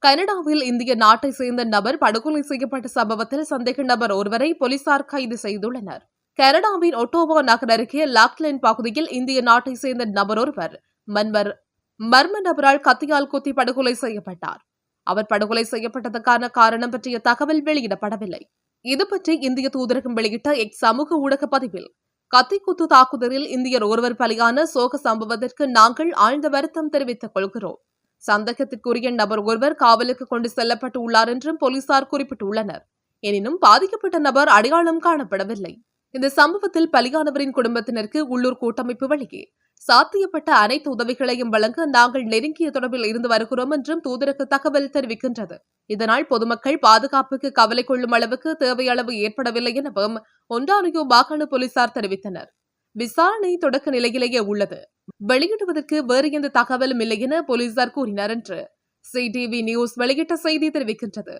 கனடாவில் இந்திய நாட்டை சேர்ந்த நபர் படுகொலை செய்யப்பட்ட சம்பவத்தில் சந்தேக நபர் ஒருவரை போலீசார் கைது செய்துள்ளனர். கனடாவின் ஒட்டோவா நகர் அருகே லாக்லேண்ட் பகுதியில் இந்திய நாட்டை சேர்ந்த நபர் ஒருவர் மர்ம நபரால் கத்தியால் குத்தி படுகொலை செய்யப்பட்டார். அவர் படுகொலை செய்யப்பட்டதற்கான காரணம் பற்றிய தகவல் வெளியிடப்படவில்லை. இதுபற்றி இந்திய தூதரகம் வெளியிட்ட எக்ஸ் சமூக ஊடக பதிவில், கத்திக்குத்து தாக்குதலில் இந்தியர் ஒருவர் பலியான சோக சம்பவத்திற்கு நாங்கள் ஆழ்ந்த வருத்தம் தெரிவித்துக் கொள்கிறோம். சந்தேகத்திற்குரிய நபர் ஒருவர் காவலுக்கு கொண்டு செல்லப்பட்டு உள்ளார் என்றும் போலீசார் குறிப்பிட்டுள்ளனர். எனினும் பாதிக்கப்பட்ட நபர் அடையாளம் காணப்படவில்லை. இந்த சம்பவத்தில் பலியானவரின் குடும்பத்தினருக்கு உள்ளூர் கூட்டமைப்பு வழியே சாத்தியப்பட்ட அனைத்து உதவிகளையும் வழங்க நாங்கள் நெருங்கிய தொடர்பில் இருந்து வருகிறோம் என்றும் தூதரக தகவல் தெரிவிக்கின்றது. இதனால் பொதுமக்கள் பாதுகாப்புக்கு கவலை கொள்ளும் அளவுக்கு தேவையளவு ஏற்படவில்லை எனவும் ஒன்டாரியோ மாகாண போலீசார் தெரிவித்தனர். விசாரணை தொடக்க நிலையிலேயே உள்ளது. வெளியிடுவதற்கு வேறு எந்த தகவலும் இல்லை என போலீசார் கூறினர் என்று CTV நியூஸ் வெளியிட்ட செய்தி தெரிவிக்கின்றது.